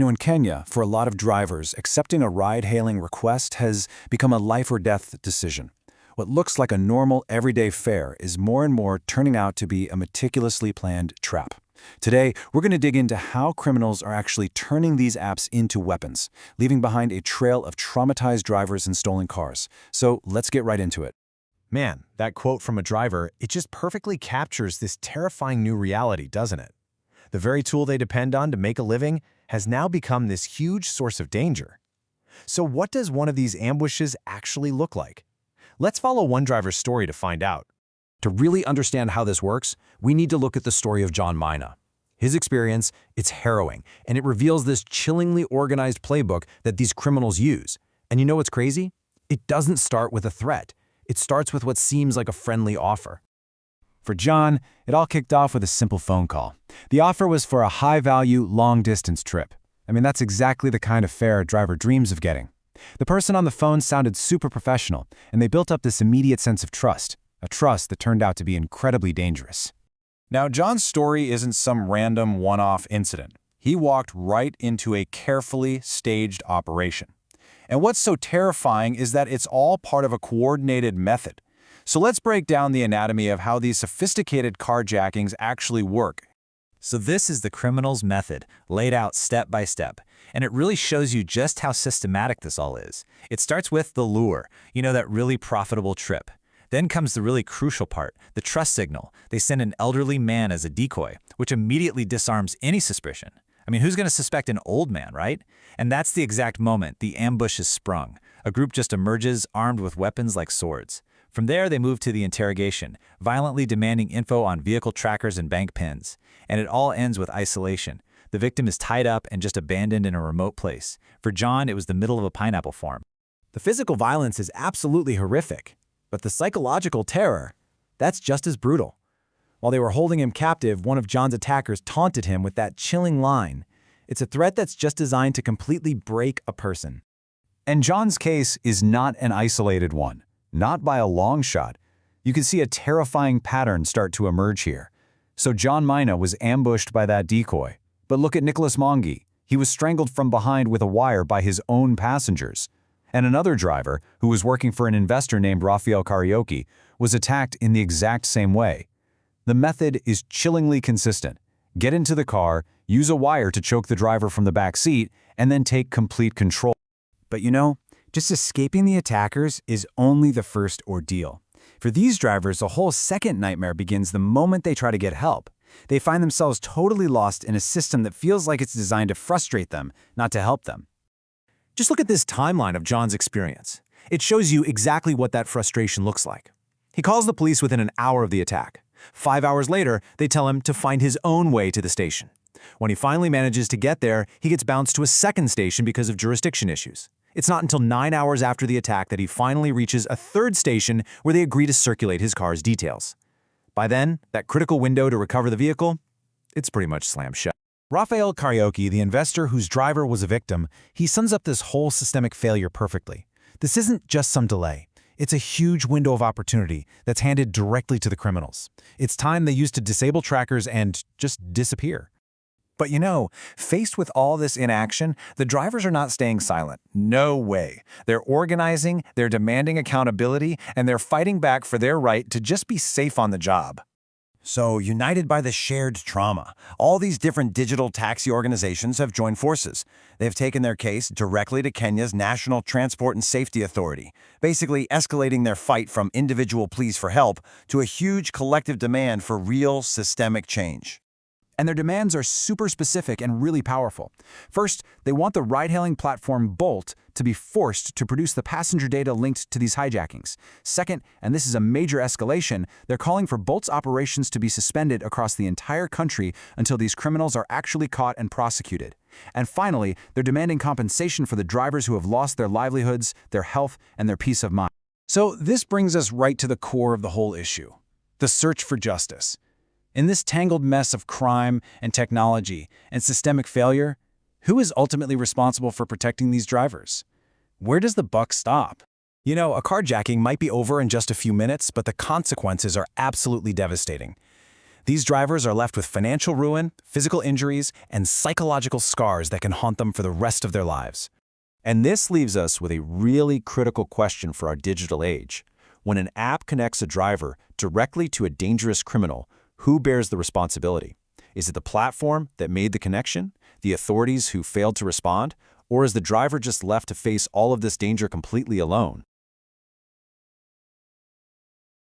In Kenya, for a lot of drivers, accepting a ride-hailing request has become a life-or-death decision. What looks like a normal, everyday fare is more and more turning out to be a meticulously planned trap. Today, we're going to dig into how criminals are actually turning these apps into weapons, leaving behind a trail of traumatized drivers and stolen cars. So let's get right into it. Man, that quote from a driver, it just perfectly captures this terrifying new reality, doesn't it? The very tool they depend on to make a living has now become this huge source of danger. So what does one of these ambushes actually look like? Let's follow one driver's story to find out. To really understand how this works, we need to look at the story of John Mina. His experience, it's harrowing, and it reveals this chillingly organized playbook that these criminals use. And you know what's crazy? It doesn't start with a threat. It starts with what seems like a friendly offer. For John, it all kicked off with a simple phone call. The offer was for a high-value, long-distance trip. That's exactly the kind of fare a driver dreams of getting. The person on the phone sounded super professional, and they built up this immediate sense of trust, a trust that turned out to be incredibly dangerous. Now, John's story isn't some random one-off incident. He walked right into a carefully staged operation. And what's so terrifying is that it's all part of a coordinated method. So let's break down the anatomy of how these sophisticated carjackings actually work. So this is the criminal's method, laid out step by step. And it really shows you just how systematic this all is. It starts with the lure, that really profitable trip. Then comes the really crucial part, the trust signal. They send an elderly man as a decoy, which immediately disarms any suspicion. Who's going to suspect an old man, right? And that's the exact moment the ambush is sprung. A group just emerges armed with weapons like swords. From there, they move to the interrogation, violently demanding info on vehicle trackers and bank pins. And it all ends with isolation. The victim is tied up and just abandoned in a remote place. For John, it was the middle of a pineapple farm. The physical violence is absolutely horrific, but the psychological terror, that's just as brutal. While they were holding him captive, one of John's attackers taunted him with that chilling line. It's a threat that's just designed to completely break a person. And John's case is not an isolated one. Not by a long shot. You can see a terrifying pattern start to emerge here. So John Mina was ambushed by that decoy. But look at Nicholas Mongi. He was strangled from behind with a wire by his own passengers. And another driver, who was working for an investor named Rafael Karaoke, was attacked in the exact same way. The method is chillingly consistent. Get into the car, use a wire to choke the driver from the back seat, and then take complete control. But just escaping the attackers is only the first ordeal. For these drivers, a whole second nightmare begins the moment they try to get help. They find themselves totally lost in a system that feels like it's designed to frustrate them, not to help them. Just look at this timeline of John's experience. It shows you exactly what that frustration looks like. He calls the police within an hour of the attack. 5 hours later, they tell him to find his own way to the station. When he finally manages to get there, he gets bounced to a second station because of jurisdiction issues. It's not until 9 hours after the attack that he finally reaches a third station where they agree to circulate his car's details. By then, that critical window to recover the vehicle, it's pretty much slammed shut. Rafael Karaoke, the investor whose driver was a victim, he sums up this whole systemic failure perfectly. This isn't just some delay. It's a huge window of opportunity that's handed directly to the criminals. It's time they use to disable trackers and just disappear. But faced with all this inaction, the drivers are not staying silent. No way. They're organizing, they're demanding accountability, and they're fighting back for their right to just be safe on the job. So, united by the shared trauma, all these different digital taxi organizations have joined forces. They've taken their case directly to Kenya's National Transport and Safety Authority, basically escalating their fight from individual pleas for help to a huge collective demand for real systemic change. And their demands are super specific and really powerful. First, they want the ride-hailing platform Bolt to be forced to produce the passenger data linked to these hijackings. Second, and this is a major escalation, they're calling for Bolt's operations to be suspended across the entire country until these criminals are actually caught and prosecuted. And finally, they're demanding compensation for the drivers who have lost their livelihoods, their health, and their peace of mind. So this brings us right to the core of the whole issue, the search for justice. In this tangled mess of crime and technology and systemic failure, who is ultimately responsible for protecting these drivers? Where does the buck stop? A carjacking might be over in just a few minutes, but the consequences are absolutely devastating. These drivers are left with financial ruin, physical injuries, and psychological scars that can haunt them for the rest of their lives. And this leaves us with a really critical question for our digital age. When an app connects a driver directly to a dangerous criminal, who bears the responsibility? Is it the platform that made the connection, the authorities who failed to respond, or is the driver just left to face all of this danger completely alone?